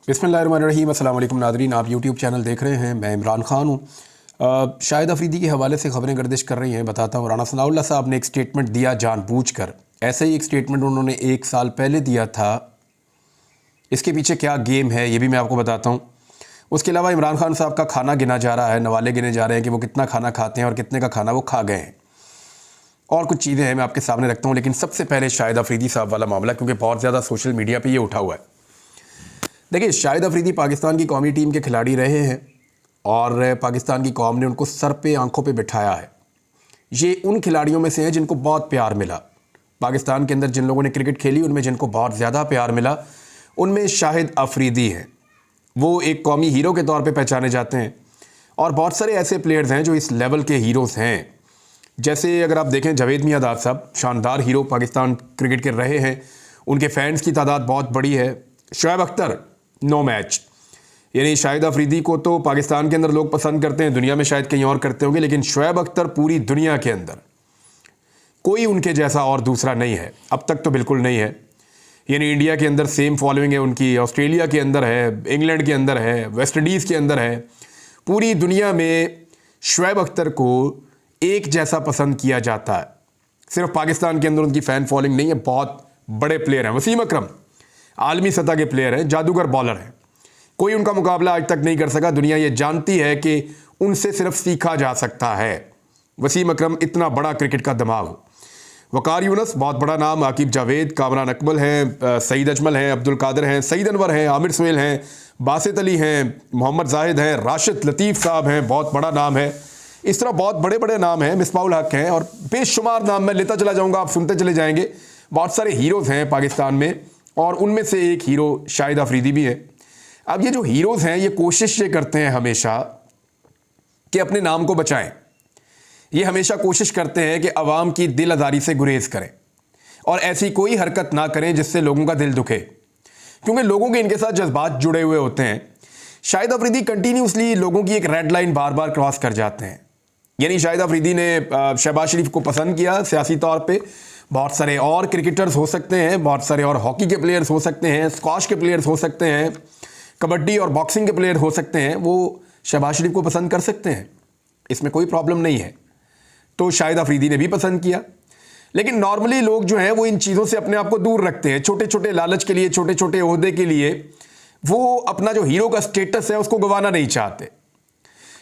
बिस्मिल्लाहिर्रहमानिर्रहीम। अस्सलाम वालेकुम नाज़रीन, आप यूट्यूब चैनल देख रहे हैं। मैं इमरान ख़ान हूँ। शाहिद अफरीदी के हवाले से ख़बरें गर्दिश कर रही हैं। बताता हूँ, राना सनाउल्लाह साहब ने एक स्टेटमेंट दिया जानबूझकर। ऐसे ही एक स्टेटमेंट उन्होंने 1 साल पहले दिया था। इसके पीछे क्या गेम है ये भी मैं आपको बताता हूँ। उसके अलावा इमरान खान साहब का खाना गिना जा रहा है, नवाले गिने जा रहे हैं कि वो कितना खाना खाते हैं और कितने का खाना वो खा गए हैं। और कुछ चीज़ें हैं मैं आपके सामने रखता हूँ, लेकिन सबसे पहले शाहिद अफरीदी साहब वाला मामला, क्योंकि बहुत ज़्यादा सोशल मीडिया पे ये उठा हुआ है। देखिए, शाहिद अफरीदी पाकिस्तान की कौमी टीम के खिलाड़ी रहे हैं और पाकिस्तान की कौम ने उनको सर पे आंखों पे बिठाया है। ये उन खिलाड़ियों में से हैं जिनको बहुत प्यार मिला। पाकिस्तान के अंदर जिन लोगों ने क्रिकेट खेली उनमें जिनको बहुत ज़्यादा प्यार मिला उनमें शाहिद अफरीदी हैं। वो एक कौमी हीरो के तौर पे पहचाने जाते हैं और बहुत सारे ऐसे प्लेयर्स हैं जो इस लेवल के हीरोज़ हैं। जैसे अगर आप देखें, जावेद मियांदाद साहब शानदार हीरो पाकिस्तान क्रिकेट के रहे हैं, उनके फैंस की तादाद बहुत बड़ी है। शोएब अख्तर नो मैच, यानी शाहिद अफरीदी को तो पाकिस्तान के अंदर लोग पसंद करते हैं, दुनिया में शायद कहीं और करते होंगे, लेकिन शोएब अख्तर पूरी दुनिया के अंदर कोई उनके जैसा और दूसरा नहीं है। अब तक तो बिल्कुल नहीं है। यानी इंडिया के अंदर सेम फॉलोइंग है उनकी, ऑस्ट्रेलिया के अंदर है, इंग्लैंड के अंदर है, वेस्ट इंडीज़ के अंदर है। पूरी दुनिया में शोएब अख्तर को एक जैसा पसंद किया जाता है। सिर्फ पाकिस्तान के अंदर उनकी फ़ैन फॉलोइंग नहीं है, बहुत बड़े प्लेयर हैं। वसीम अकरम आलमी सतह के प्लेयर हैं, जादूगर बॉलर हैं, कोई उनका मुकाबला आज तक नहीं कर सका। दुनिया ये जानती है कि उनसे सिर्फ सीखा जा सकता है। वसीम अकरम इतना बड़ा क्रिकेट का दिमाग। वकार यूनुस बहुत बड़ा नाम, आकिब जावेद, कामरान अकमल हैं, सईद अजमल हैं, अब्दुल कादिर हैं, सईद अनवर हैं, आमिर सुहेल हैं, बासित अली हैं, मोहम्मद जाहिद हैं, राशिद लतीफ़ साहब हैं, बहुत बड़ा नाम है। इस तरह बहुत बड़े बड़े नाम हैं, मिसबाहुल हक हैं और बेशुमार नाम मैं लेता चला जाऊँगा, आप सुनते चले जाएंगे। बहुत सारे हीरोज़ हैं पाकिस्तान में और उनमें से एक हीरो शाहिद अफरीदी भी है। अब ये जो हीरोज़ हैं ये कोशिश ये करते हैं हमेशा कि अपने नाम को बचाएं। ये हमेशा कोशिश करते हैं कि अवाम की दिल आज़ारी से गुरेज करें और ऐसी कोई हरकत ना करें जिससे लोगों का दिल दुखे, क्योंकि लोगों के इनके साथ जज्बात जुड़े हुए होते हैं। शाहिद अफरीदी कंटिन्यूसली लोगों की एक रेड लाइन बार बार क्रॉस कर जाते हैं। यानी शाहिद अफरीदी ने शहबाज शरीफ को पसंद किया सियासी तौर पर। बहुत सारे और क्रिकेटर्स हो सकते हैं, बहुत सारे और हॉकी के प्लेयर्स हो सकते हैं, स्क्वाश के प्लेयर्स हो सकते हैं, कबड्डी और बॉक्सिंग के प्लेयर हो सकते हैं, वो शहबाज शरीफ को पसंद कर सकते हैं, इसमें कोई प्रॉब्लम नहीं है। तो शाहिद अफरीदी ने भी पसंद किया। लेकिन नॉर्मली लोग जो हैं वो इन चीज़ों से अपने आप को दूर रखते हैं। छोटे छोटे लालच के लिए, छोटे छोटे ओहदे के लिए वो अपना जो हीरो का स्टेटस है उसको गंवाना नहीं चाहते।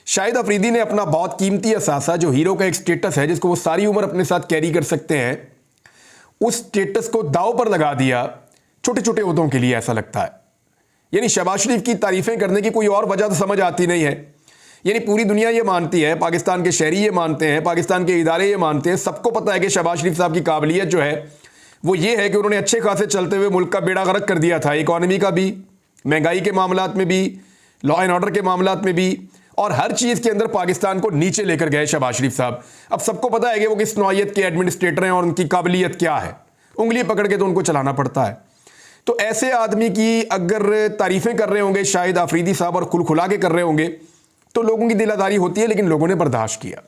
शाहिद अफरीदी ने अपना बहुत कीमती असासा, जो हीरो का एक स्टेटस है जिसको वो सारी उम्र अपने साथ कैरी कर सकते हैं, उस स्टेटस को दांव पर लगा दिया छोटे छोटे ओहदों के लिए, ऐसा लगता है। यानी शहबाज शरीफ की तारीफें करने की कोई और वजह तो समझ आती नहीं है। यानी पूरी दुनिया ये मानती है, पाकिस्तान के शहरी ये मानते हैं, पाकिस्तान के इदारे ये मानते हैं, सबको पता है कि शहबाज शरीफ साहब की काबिलियत जो है वो ये है कि उन्होंने अच्छे खासे चलते हुए मुल्क का बेड़ा गर्क कर दिया था, इकॉनमी का भी, महंगाई के मामलात में भी, लॉ एंड ऑर्डर के मामलात में भी, और हर चीज़ के अंदर पाकिस्तान को नीचे लेकर गए शहबाज शरीफ साहब। अब सबको पता है कि वो किस नौइयत के एडमिनिस्ट्रेटर हैं और उनकी काबिलियत क्या है। उंगली पकड़ के तो उनको चलाना पड़ता है। तो ऐसे आदमी की अगर तारीफ़ें कर रहे होंगे शाहिद अफरीदी साहब और खुलखुला के कर रहे होंगे तो लोगों की दिलादारी होती है, लेकिन लोगों ने बर्दाश्त किया।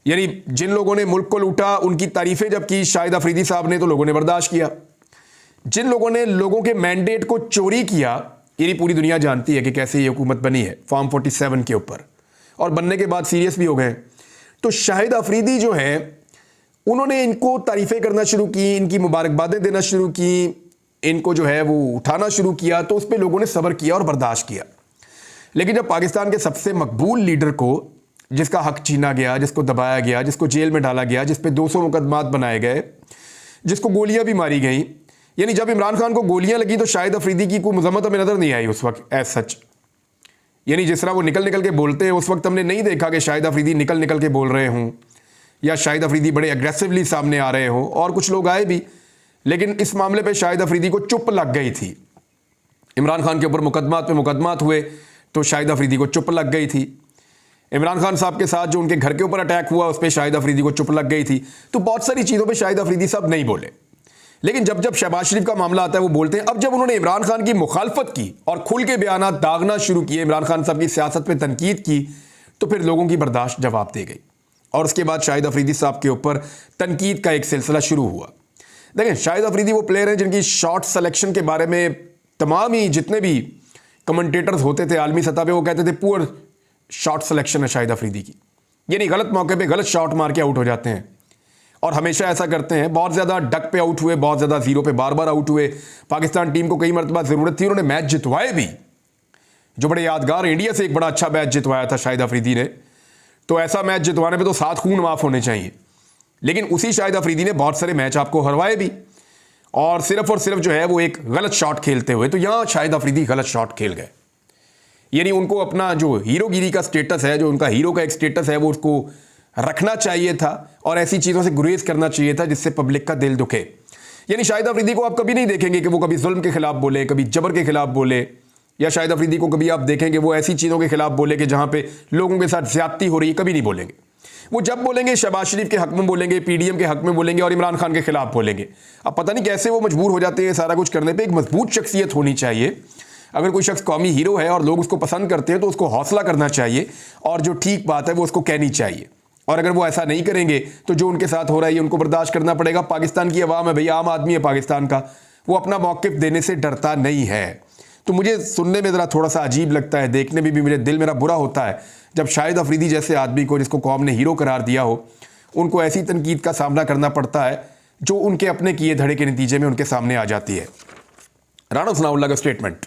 यानी जिन लोगों ने मुल्क को लूटा उनकी तारीफ़ें जब की शाहिद अफरीदी साहब ने, तो लोगों ने बर्दाश्त किया। जिन लोगों ने लोगों के मैंडेट को चोरी किया, यानी पूरी दुनिया जानती है कि कैसे ये हुकूमत बनी है फॉर्म 47 के ऊपर, और बनने के बाद सीरियस भी हो गए। तो शाहिद अफरीदी जो है उन्होंने इनको तारीफ़ें करना शुरू की, इनकी मुबारकबादें देना शुरू की, इनको जो है वो उठाना शुरू किया, तो उस पर लोगों ने सब्र किया और बर्दाश्त किया। लेकिन जब पाकिस्तान के सबसे मकबूल लीडर को, जिसका हक छीना गया, जिसको दबाया गया, जिसको जेल में डाला गया, जिस पे 200 मुकदमात बनाए गए, जिसको गोलियां भी मारी गई, यानी जब इमरान खान को गोलियां लगी तो शाहिद अफरीदी की कोई मजम्मत हमें नज़र नहीं आई उस वक्त एज सच। यानी जिस तरह वो निकल निकल के बोलते हैं, उस वक्त हमने नहीं देखा कि शाहिद अफरीदी निकल निकल के बोल रहे हों या शाहिद अफरीदी बड़े एग्रेसिवली सामने आ रहे हों, और कुछ लोग आए भी, लेकिन इस मामले पे शाहिद अफरीदी को चुप लग गई थी। इमरान खान के ऊपर मुकदमात पे मुकदमात हुए तो शाहिद अफरीदी को चुप लग गई थी। इमरान खान साहब के साथ जो उनके घर के ऊपर अटैक हुआ उस पर शाहिद अफरीदी को चुप लग गई थी। तो बहुत सारी चीज़ों पे शाहिद अफरीदी साहब नहीं बोले, लेकिन जब जब शहबाज शरीफ का मामला आता है वो बोलते हैं। अब जब उन्होंने इमरान खान की मुखालफत की और खुल के बयान दागना शुरू किए, इमरान खान साहब की सियासत पर तनकीद की, तो फिर लोगों की बर्दाश्त जवाब दे गई और उसके बाद शाहिद अफरीदी साहब के ऊपर तनकीद का एक सिलसिला शुरू हुआ। देखें, शाहिद अफरीदी वो प्लेयर हैं जिनकी शॉट सिलेक्शन के बारे में तमाम ही जितने भी कमेंटेटर्स होते थे आलमी सतह पे, वो कहते थे पुअर शॉट सिलेक्शन है शाहिद अफरीदी की, यानी गलत मौके पे गलत शॉट मार के आउट हो जाते हैं और हमेशा ऐसा करते हैं। बहुत ज़्यादा डक पे आउट हुए, बहुत ज़्यादा जीरो पे बार बार आउट हुए। पाकिस्तान टीम को कई मरतबा ज़रूरत थी, उन्होंने मैच जितवाए भी, जो बड़े यादगार। इंडिया से एक बड़ा अच्छा मैच जितवाया था शाहिद अफरीदी ने, तो ऐसा मैच जितवाने पे तो 7 खून माफ़ होने चाहिए। लेकिन उसी शाहिद अफरीदी ने बहुत सारे मैच आपको हरवाए भी, और सिर्फ जो है वो एक गलत शॉट खेलते हुए। तो यहां शाहिद अफरीदी गलत शॉट खेल गए, यानी उनको अपना जो हीरोगिरी का स्टेटस है, जो उनका हीरो का एक स्टेटस है, वो उसको रखना चाहिए था और ऐसी चीज़ों से गुरेज करना चाहिए था जिससे पब्लिक का दिल दुखे। यानी शाहिद अफरीदी को आप कभी नहीं देखेंगे कि वो कभी जुल्म के खिलाफ बोले, कभी जबर के खिलाफ बोले, या शाहिद अफरीदी को कभी आप देखेंगे वो ऐसी चीज़ों के खिलाफ बोले कि जहां पे लोगों के साथ ज्यादती हो रही है, कभी नहीं बोलेंगे। वो जब बोलेंगे शहबाज शरीफ के हक में बोलेंगे, पीडीएम के हक में बोलेंगे और इमरान खान के खिलाफ बोलेंगे। अब पता नहीं कैसे वो मजबूर हो जाते हैं सारा कुछ करने पे। एक मजबूत शख्सियत होनी चाहिए। अगर कोई शख्स कौमी हीरो है और लोग उसको पसंद करते हैं तो उसको हौसला करना चाहिए और जो ठीक बात है वो उसको कहनी चाहिए। और अगर वो ऐसा नहीं करेंगे तो जो उनके साथ हो रहा है ये उनको बर्दाश्त करना पड़ेगा। पाकिस्तान की आवाम है भैया, आम आदमी है पाकिस्तान का, वो अपना मौक़िफ़ देने से डरता नहीं है। तो मुझे सुनने में ज़रा थोड़ा सा अजीब लगता है, देखने में भी मेरे दिल मेरा बुरा होता है जब शाहिद अफरीदी जैसे आदमी को, जिसको कौम ने हीरो करार दिया हो, उनको ऐसी तनकीद का सामना करना पड़ता है जो उनके अपने किए धड़े के नतीजे में उनके सामने आ जाती है। राना सनाउल्लाह का स्टेटमेंट।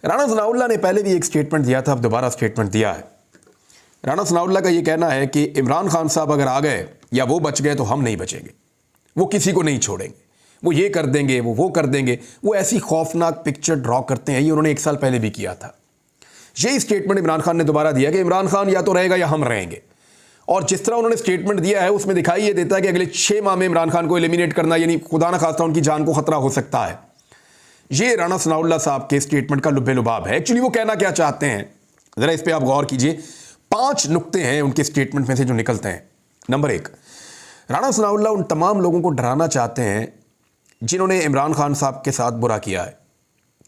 राना सनाउल्लाह ने पहले भी एक स्टेटमेंट दिया था, अब दोबारा स्टेटमेंट दिया है। राना सनाउल्लाह का ये कहना है कि इमरान खान साहब अगर आ गए या वो बच गए तो हम नहीं बचेंगे, वो किसी को नहीं छोड़ेंगे, वो ये कर देंगे, वो कर देंगे। वो ऐसी खौफनाक पिक्चर ड्रॉ करते हैं, ये उन्होंने 1 साल पहले भी किया था। यही स्टेटमेंट इमरान खान ने दोबारा दिया कि इमरान खान या तो रहेगा या हम रहेंगे। और जिस तरह उन्होंने स्टेटमेंट दिया है उसमें दिखाई ये देता है कि अगले 6 माह में इमरान खान को एलिमिनेट करना, यानी खुदा ना खास्ता उनकी जान को खतरा हो सकता है। ये राना सनाउल्लाह साहब के स्टेटमेंट का लुब्बे लुबाब है। एक्चुअली वो कहना क्या चाहते हैं, ज़रा इस पर आप गौर कीजिए। 5 नुक्ते हैं उनके स्टेटमेंट में से जो निकलते हैं। नंबर 1, राना सनाउल्लाह उन तमाम लोगों को डराना चाहते हैं जिन्होंने इमरान खान साहब के साथ बुरा किया है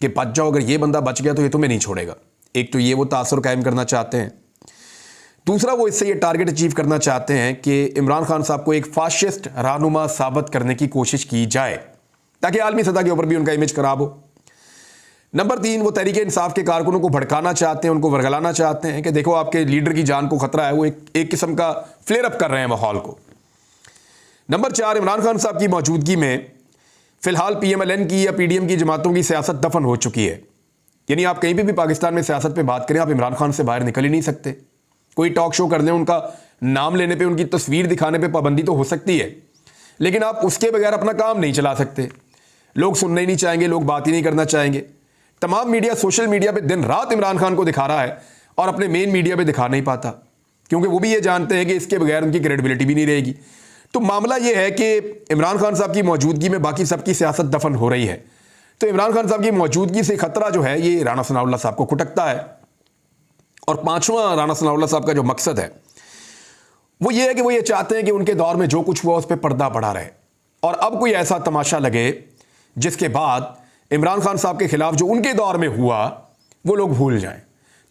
कि बच जाओ, अगर ये बंदा बच गया तो ये तुम्हें नहीं छोड़ेगा। एक तो ये वो तासुर कायम करना चाहते हैं। दूसरा, वो इससे ये टारगेट अचीव करना चाहते हैं कि इमरान खान साहब को एक फाशिस्ट रहनुमा साबित करने की कोशिश की जाए ताकि आलमी सतह के ऊपर भी उनका इमेज खराब हो। नंबर 3, वो तहरीक इंसाफ के कारकुनों को भड़काना चाहते हैं, उनको वर्गलाना चाहते हैं कि देखो आपके लीडर की जान को खतरा है। वो एक किस्म का फ्लेयर अप कर रहे हैं माहौल को। नंबर 4, इमरान खान साहब की मौजूदगी में फिलहाल पीएमएलएन की या पीडीएम की जमातों की सियासत दफन हो चुकी है। यानी आप कहीं भी पाकिस्तान में सियासत पे बात करें, आप इमरान खान से बाहर निकल ही नहीं सकते। कोई टॉक शो कर लें, उनका नाम लेने पे, उनकी तस्वीर दिखाने पे पाबंदी तो हो सकती है, लेकिन आप उसके बगैर अपना काम नहीं चला सकते। लोग सुनने ही नहीं चाहेंगे, लोग बात ही नहीं करना चाहेंगे। तमाम मीडिया सोशल मीडिया पे दिन रात इमरान खान को दिखा रहा है और अपने मेन मीडिया पे दिखा नहीं पाता, क्योंकि वो भी ये जानते हैं कि इसके बगैर उनकी क्रेडिबिलिटी भी नहीं रहेगी। तो मामला ये है कि इमरान खान साहब की मौजूदगी में बाकी सबकी सियासत दफन हो रही है। तो इमरान खान साहब की मौजूदगी से खतरा जो है ये राना सनाउल्लाह साहब को खटकता है। और 5वां राना सनाउल्लाह साहब का जो मकसद है वो ये है कि वो ये चाहते हैं कि उनके दौर में जो कुछ हुआ उस पर पर्दा पड़ा रहे और अब कोई ऐसा तमाशा लगे जिसके बाद इमरान खान साहब के खिलाफ जो उनके दौर में हुआ वो लोग भूल जाएं।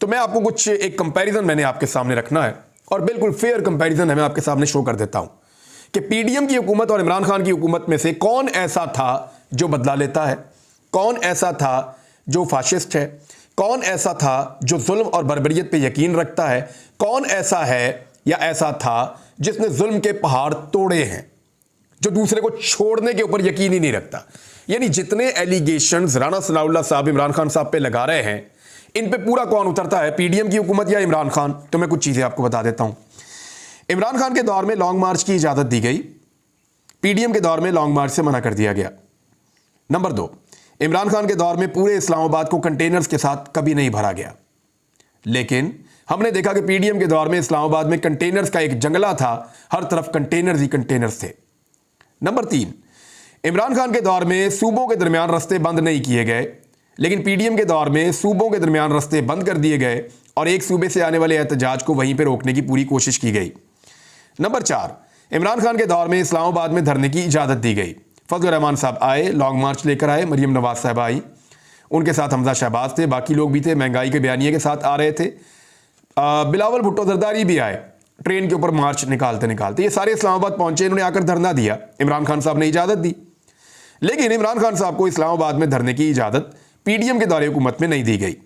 तो मैं आपको कुछ एक कंपैरिजन मैंने आपके सामने रखना है और बिल्कुल फेयर कंपैरिजन है, मैं आपके सामने शो कर देता हूं कि पीडीएम की हुकूमत और इमरान खान की हुकूमत में से कौन ऐसा था जो बदला लेता है, कौन ऐसा था जो फाशिस्ट है, कौन ऐसा था जो जुल्म और बर्बरियत पे यकीन रखता है, कौन ऐसा है या ऐसा था जिसने जुल्म के पहाड़ तोड़े हैं, जो दूसरे को छोड़ने के ऊपर यकीन ही नहीं रखता। यानी जितने एलिगेशंस राना सनाउल्लाह साहब इमरान खान साहब पे लगा रहे हैं, इन पे पूरा कौन उतरता है, पीडीएम की हुकूमत या इमरान खान? तो मैं कुछ चीज़ें आपको बता देता हूं। इमरान खान के दौर में लॉन्ग मार्च की इजाज़त दी गई, पीडीएम के दौर में लॉन्ग मार्च से मना कर दिया गया। नंबर 2, इमरान खान के दौर में पूरे इस्लामाबाद को कंटेनर्स के साथ कभी नहीं भरा गया, लेकिन हमने देखा कि पीडीएम के दौर में इस्लामाबाद में कंटेनर्स का एक जंगला था, हर तरफ कंटेनर्स ही कंटेनर्स थे। नंबर 3, इमरान खान के दौर में सूबों के दरमियान रास्ते बंद नहीं किए गए, लेकिन पीडीएम के दौर में सूबों के दरमियान रास्ते बंद कर दिए गए और एक सूबे से आने वाले एहतजाज को वहीं पर रोकने की पूरी कोशिश की गई। नंबर 4, इमरान खान के दौर में इस्लामाबाद में धरने की इजाज़त दी गई। फजल रहमान साहब आए, लॉन्ग मार्च लेकर आए, मरियम नवाज साहब आई, उनके साथ हमजा शहबाज थे, बाकी लोग भी थे, महंगाई के बयानिए के साथ आ रहे थे। बिलावल भुट्टो जरदारी भी आए ट्रेन के ऊपर मार्च निकालते निकालते। ये सारे इस्लामाबाद पहुंचे, इन्होंने आकर धरना दिया, इमरान खान साहब ने इजाज़त दी। लेकिन इमरान खान साहब को इस्लामाबाद में धरने की इजाज़त पीडीएम के दौरे हुकूमत में नहीं दी गई।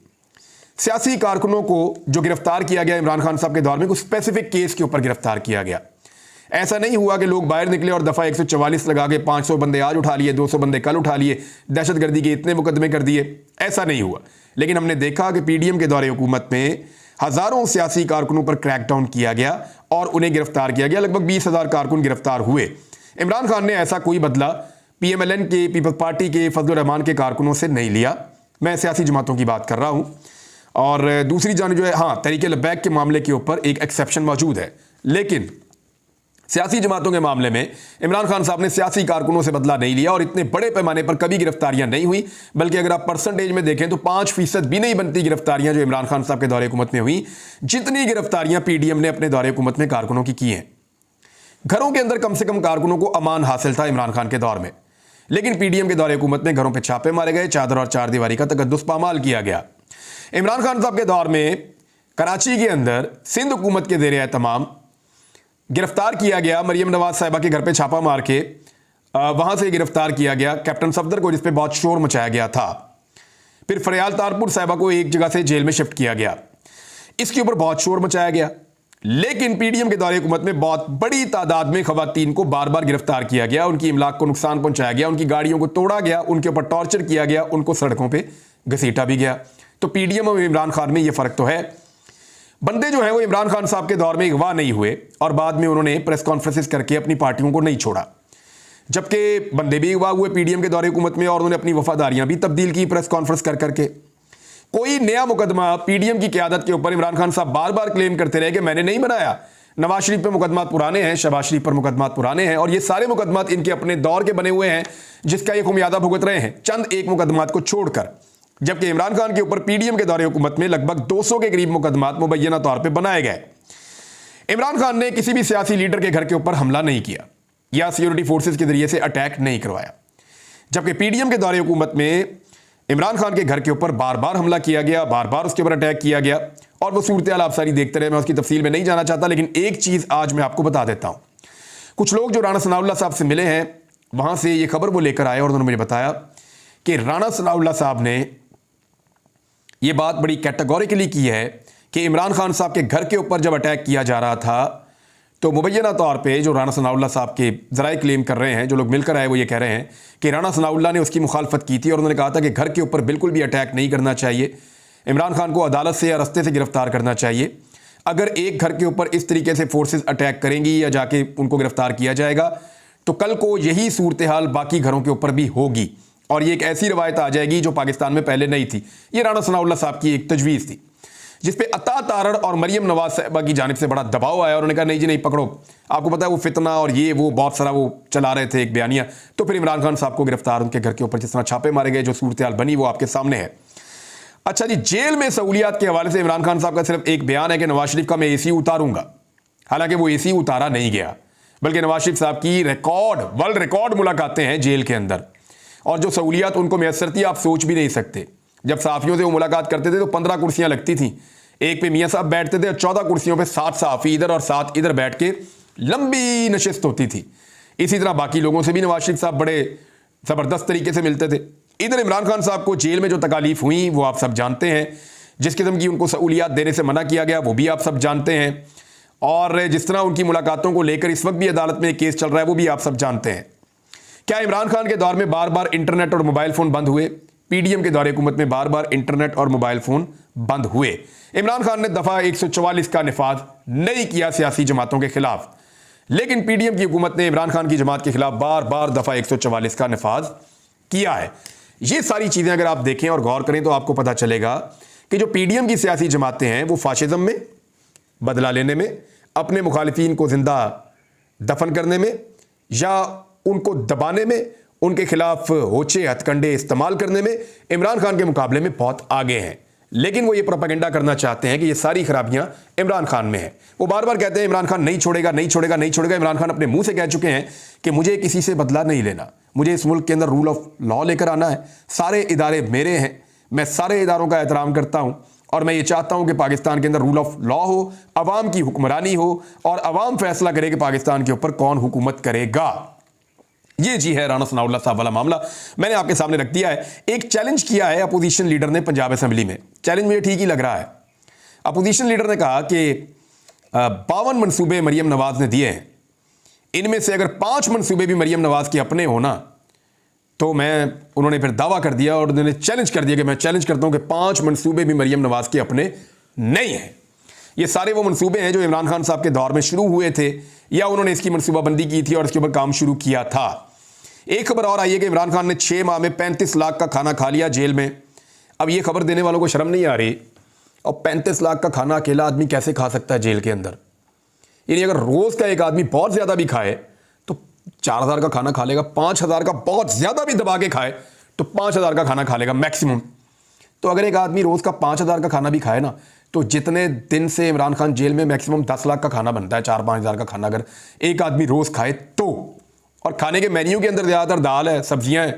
सियासी कारकुनों को जो गिरफ्तार किया गया इमरान खान साहब के दौर में कुछ स्पेसिफिक केस के ऊपर गिरफ्तार किया गया। ऐसा नहीं हुआ कि लोग बाहर निकले और दफा 144 लगा के 500 बंदे आज उठा लिए, 200 बंदे कल उठा लिए, दहशतगर्दी के इतने मुकदमे कर दिए, ऐसा नहीं हुआ। लेकिन हमने देखा कि पीडीएम के दौरे हुकूमत में हजारों सियासी कारकुनों पर क्रैकडाउन किया गया और उन्हें गिरफ्तार किया गया। लगभग 20,000 कारकुन गिरफ्तार हुए। इमरान खान ने ऐसा कोई बदला पीएमएलएन के, पीपल्स पार्टी के, फजलुर रहमान के कारकुनों से नहीं लिया। मैं सियासी जमातों की बात कर रहा हूं। और दूसरी जानिब जो है, हाँ, तहरीक लब्बैक के मामले के ऊपर एक एक्सेप्शन मौजूद है, लेकिन सियासी जमातों के मामले में इमरान खान साहब ने सियासी कारकुनों से बदला नहीं लिया और इतने बड़े पैमाने पर कभी गिरफ्तारियां नहीं हुई। बल्कि अगर आप परसेंटेज में देखें तो 5% भी नहीं बनती गिरफ्तारियां जो इमरान खान साहब के दौरे हुकूमत में हुई, जितनी गिरफ्तारियां पीडीएम ने अपने दौरे हुकूमत में कारकुनों की हैं। घरों के अंदर कम से कम कारकुनों को अमान हासिल था इमरान खान के दौर में, लेकिन पीडीएम के दौरे हुकूमत में घरों पर छापे मारे गए, चादर और चार दीवारी का तकद्दुस पामाल किया गया। इमरान खान साहब के दौर में कराची के अंदर सिंध हुकूमत के ज़ेर एहतमाम गिरफ्तार किया गया मरियम नवाज साहिबा के घर पे छापा मार के, वहां से गिरफ्तार किया गया कैप्टन सफदर को, जिस पे बहुत शोर मचाया गया था। फिर फरियाल तारपुर साहिबा को एक जगह से जेल में शिफ्ट किया गया, इसके ऊपर बहुत शोर मचाया गया। लेकिन पीडीएम के दौरे हुकूमत में बहुत बड़ी तादाद में खवातीन को बार बार गिरफ्तार किया गया, उनकी इमलाक को नुकसान पहुंचाया गया, उनकी गाड़ियों को तोड़ा गया, उनके ऊपर टॉर्चर किया गया, उनको सड़कों पर घसीटा भी गया। तो पीडीएम और इमरान खान में यह फर्क तो है। बंदे जो है वो इमरान खान साहब के दौर में अगवा नहीं हुए और बाद में उन्होंने प्रेस कॉन्फ्रेंसेस करके अपनी पार्टियों को नहीं छोड़ा, जबकि बंदे भी अगवा हुए पीडीएम के दौरे हुकूमत में और उन्होंने अपनी वफादारियां भी तब्दील की प्रेस कॉन्फ्रेंस कर करके। कोई नया मुकदमा पीडीएम की क़यादत के ऊपर इमरान खान साहब बार बार क्लेम करते रहे कि मैंने नहीं बनाया। नवाज शरीफ पर मुकदमात पुराने हैं, शहबाज शरीफ पर मुकदमात पुराने हैं, और ये सारे मुकदमात इनके अपने दौर के बने हुए हैं, जिसका ये खुमियादा भुगत रहे हैं चंद एक मुकदमात को छोड़कर। जबकि इमरान खान के ऊपर पीडीएम के दौरे हुकूमत में लगभग 200 के करीब मुकदमात मुबैना तौर पे बनाए गए। इमरान खान ने किसी भी सियासी लीडर के घर के ऊपर हमला नहीं किया या सिक्योरिटी फोर्सेस के जरिए से अटैक नहीं करवाया, जबकि पीडीएम के दौरे हुकूमत में इमरान खान के घर के ऊपर बार बार हमला किया गया, बार बार उसके ऊपर अटैक किया गया। और वो सूरत हाल आप सारी देखते रहे, मैं उसकी तफसील में नहीं जाना चाहता, लेकिन एक चीज़ आज मैं आपको बता देता हूँ। कुछ लोग जो राणा सनाउल्लाह साहब से मिले हैं, वहाँ से ये खबर वो लेकर आए और उन्होंने मुझे बताया कि राणा सनाउल्लाह साहब ने ये बात बड़ी कैटेगोरिकली की है कि इमरान खान साहब के घर के ऊपर जब अटैक किया जा रहा था तो मुबैना तौर पे जो राणा सनाउल्लाह साहब के ज़राए क्लेम कर रहे हैं, जो लोग मिलकर आए, वो ये कह रहे हैं कि राणा सनाउल्लाह ने उसकी मुखालफत की थी और उन्होंने कहा था कि घर के ऊपर बिल्कुल भी अटैक नहीं करना चाहिए, इमरान खान को अदालत से या रस्ते से गिरफ्तार करना चाहिए। अगर एक घर के ऊपर इस तरीके से फोर्सेस अटैक करेंगी या जाके उनको गिरफ्तार किया जाएगा तो कल को यही सूरत हाल बाकी घरों के ऊपर भी होगी और ये एक ऐसी रवायत आ जाएगी जो पाकिस्तान में पहले नहीं थी। ये राणा सनाउल्लाह साहब की एक तजवीज़ थी, जिसपे अता तारड़ और मरियम नवाज साहिबा की जानिब से बड़ा दबाव आया और उन्होंने कहा नहीं जी नहीं पकड़ो। आपको पता है वो फितना और ये वो बहुत सारा वो चला रहे थे एक बयानिया। तो फिर इमरान खान साहब को गिरफ्तार, उनके घर के ऊपर जिस तरह छापे मारे गए, जो सूरत हाल बनी वो आपके सामने है। अच्छा जी, जेल में सहूलियात के हवाले से इमरान खान साहब का सिर्फ एक बयान है कि नवाज शरीफ का मैं AC उतारूंगा। हालांकि वो AC उतारा नहीं गया, बल्कि नवाज शरीफ साहब की वर्ल्ड रिकॉर्ड मुलाकातें हैं जेल के अंदर, और जो सहूलियात उनको मैसर थी आप सोच भी नहीं सकते। जब सहाफ़ियों से वो मुलाकात करते थे तो 15 कुर्सियां लगती थीं, एक पे मियाँ साहब बैठते थे और 14 कुर्सियों पे 7 सहाफ़ी इधर और 7 इधर बैठ के लंबी नशिस्त होती थी। इसी तरह बाकी लोगों से भी नवाज शरीफ साहब बड़े ज़बरदस्त तरीके से मिलते थे। इधर इमरान खान साहब को जेल में जो तकालीफ हुई वो आप सब जानते हैं, जिस किस्म की उनको सहूलियात देने से मना किया गया वो भी आप सब जानते हैं, और जिस तरह उनकी मुलाकातों को लेकर इस वक्त भी अदालत में एक केस चल रहा है वो भी आप सब जानते हैं। क्या इमरान खान के दौर में बार बार इंटरनेट और मोबाइल फ़ोन बंद हुए? पीडीएम के दौरे हुकूमत में बार बार इंटरनेट और मोबाइल फ़ोन बंद हुए। इमरान खान ने दफ़ा 144 का निफाज नहीं किया सियासी जमातों के खिलाफ, लेकिन पीडीएम की हुकूमत ने इमरान खान की जमात के खिलाफ बार बार दफ़ा 144 का निफाज किया है। ये सारी चीज़ें अगर आप देखें और गौर करें तो आपको पता चलेगा कि जो पीडीएम की सियासी जमातें हैं वो फाशिज्म में, बदला लेने में, अपने मुखालिफिन को जिंदा दफन करने में या उनको दबाने में, उनके खिलाफ होचे हथकंडे इस्तेमाल करने में इमरान खान के मुकाबले में बहुत आगे हैं। लेकिन वो ये प्रोपेगेंडा करना चाहते हैं कि ये सारी खराबियां इमरान खान में हैं। वो बार बार कहते हैं इमरान खान नहीं छोड़ेगा, नहीं छोड़ेगा, नहीं छोड़ेगा। इमरान खान अपने मुंह से कह चुके हैं कि मुझे किसी से बदला नहीं लेना, मुझे इस मुल्क के अंदर रूल ऑफ लॉ लेकर आना है, सारे इदारे मेरे हैं, मैं सारे इदारों का एहतराम करता हूँ और मैं ये चाहता हूँ कि पाकिस्तान के अंदर रूल ऑफ लॉ हो, अवाम की हुक्मरानी हो और अवाम फैसला करे कि पाकिस्तान के ऊपर कौन हुकूमत करेगा। ये जी है राणा सनाउल्लाह साहब वाला मामला, मैंने आपके सामने रख दिया है। एक चैलेंज किया है अपोजिशन लीडर ने पंजाब असेंबली में। चैलेंज मुझे ठीक ही लग रहा है। अपोजिशन लीडर ने कहा कि 52 मनसूबे मरीम नवाज ने दिए हैं, इनमें से अगर 5 मनसूबे भी मरीम नवाज के अपने होना तो उन्होंने फिर दावा कर दिया और उन्होंने चैलेंज कर दिया कि मैं चैलेंज करता हूं कि 5 मनसूबे भी मरीम नवाज के अपने नहीं हैं। ये सारे वो मनसूबे हैं जो इमरान खान साहब के दौर में शुरू हुए थे या उन्होंने इसकी मनसूबाबंदी की थी और इसके ऊपर काम शुरू किया था। एक खबर और आई है कि इमरान खान ने 6 माह में 35 लाख का खाना खा लिया जेल में। अब ये खबर देने वालों को शर्म नहीं आ रही? और 35 लाख का खाना अकेला आदमी कैसे खा सकता है जेल के अंदर? यानी अगर रोज का एक आदमी बहुत ज्यादा भी खाए तो 4000 का खाना खा लेगा, 5000 का बहुत ज्यादा भी दबा के खाए तो 5000 का खाना खा लेगा मैक्सिमम। तो अगर एक आदमी रोज का 5000 का खाना भी खाए ना, तो जितने दिन से इमरान खान जेल में मैक्सिमम 10 लाख का खाना बनता है, 4-5 हज़ार का खाना अगर एक आदमी रोज खाए तो। और खाने के मेन्यू के अंदर ज़्यादातर दाल है, सब्जियां हैं,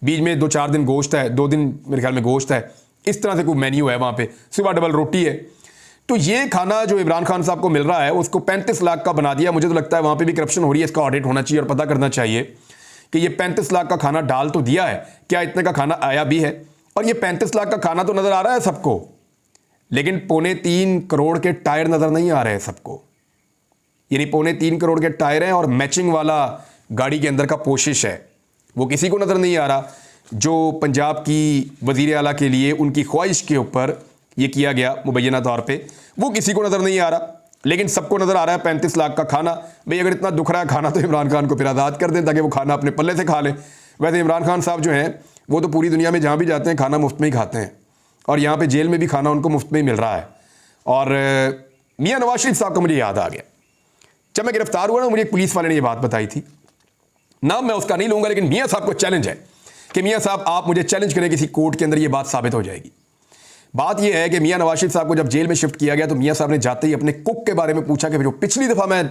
बीच में 2-4 दिन गोश्त है, 2 दिन मेरे ख्याल में गोश्त है, इस तरह से कोई मेन्यू है वहाँ पे। सुबह डबल रोटी है। तो ये खाना जो इमरान खान साहब को मिल रहा है उसको 35 लाख का बना दिया। मुझे तो लगता है वहाँ पे भी करप्शन हो रही है, इसका ऑडिट होना चाहिए और पता करना चाहिए कि ये 35 लाख का खाना डाल तो दिया है, क्या इतने का खाना आया भी है? और ये 35 लाख का खाना तो नज़र आ रहा है सबको, लेकिन 3.25 करोड़ के टायर नज़र नहीं आ रहे हैं सबको। यानी 3.25 करोड़ के टायर हैं और मैचिंग वाला गाड़ी के अंदर का पोशिश है, वो किसी को नज़र नहीं आ रहा। जो पंजाब की वज़ीर आला के लिए उनकी ख्वाहिश के ऊपर ये किया गया मुबैना तौर पे, वो किसी को नज़र नहीं आ रहा, लेकिन सबको नज़र आ रहा है 35 लाख का खाना। भाई अगर इतना दुख रहा है खाना तो इमरान खान को फिर आज़ाद कर दें ताकि वो खाना अपने पल्ले से खा लें। वैसे इमरान खान साहब जो हैं वो तो पूरी दुनिया में जहाँ भी जाते हैं खाना मुफ्त में ही खाते हैं, और यहाँ पे जेल में भी खाना उनको मुफ्त में ही मिल रहा है। और मियाँ नवाज शरीफ साहब का मुझे याद आ गया, जब मैं गिरफ्तार हुआ ना, मुझे एक पुलिस वाले ने ये बात बताई थी, नाम मैं उसका नहीं लूँगा, लेकिन मियाँ साहब को चैलेंज है कि मियाँ साहब आप मुझे चैलेंज करें किसी कोर्ट के अंदर, ये बात साबित हो जाएगी। बात यह है कि मियाँ नवाज शरीफ साहब को जब जेल में शिफ्ट किया गया तो मियाँ साहब ने जाते ही अपने कुक के बारे में पूछा कि जो पिछली दफ़ा मैं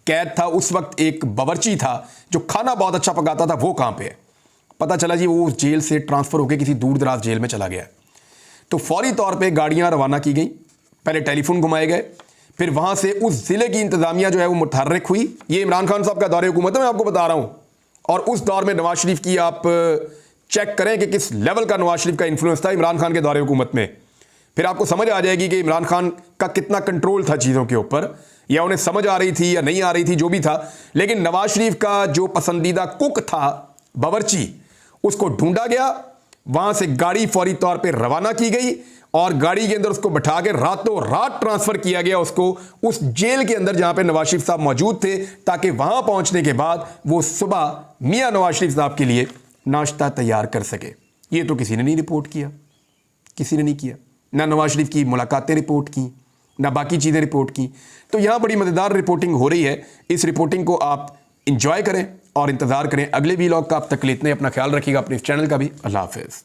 कैद था उस वक्त एक बावर्ची था जो खाना बहुत अच्छा पकाता था, वो कहाँ पे है? पता चला जी वो उस जेल से ट्रांसफ़र होकर किसी दूर दराज जेल में चला गया। तो फौरी तौर पे गाड़ियां रवाना की गई, पहले टेलीफोन घुमाए गए, फिर वहां से उस ज़िले की इंतज़ामिया जो है वो मुतहर्रिक हुई। ये इमरान खान साहब का दौरे हुकूमत है, मैं आपको बता रहा हूँ। और उस दौर में नवाज शरीफ की आप चेक करें कि किस लेवल का नवाज शरीफ का इन्फ्लुएंस था इमरान खान के दौरे हुकूमत में। फिर आपको समझ आ जाएगी कि इमरान खान का कितना कंट्रोल था चीज़ों के ऊपर, या उन्हें समझ आ रही थी या नहीं आ रही थी, जो भी था। लेकिन नवाज शरीफ का जो पसंदीदा कुक था बावर्ची, उसको ढूंढा गया, वहां से गाड़ी फौरी तौर पे रवाना की गई और गाड़ी के अंदर उसको बैठा के रातों रात ट्रांसफर किया गया उसको उस जेल के अंदर जहां पे नवाज शरीफ साहब मौजूद थे, ताकि वहां पहुंचने के बाद वो सुबह मियां नवाज शरीफ साहब के लिए नाश्ता तैयार कर सके। ये तो किसी ने नहीं रिपोर्ट किया, किसी ने नहीं किया, ना नवाज शरीफ की मुलाकातें रिपोर्ट की, ना बाकी चीज़ें रिपोर्ट की। तो यहां बड़ी मज़ेदार रिपोर्टिंग हो रही है। इस रिपोर्टिंग को आप इंजॉय करें और इंतज़ार करें अगले वीलॉग का। अब तक के लिए इतना ही, अपना ख्याल रखिएगा, अपने इस चैनल का भी। अल्लाह हाफ़िज़।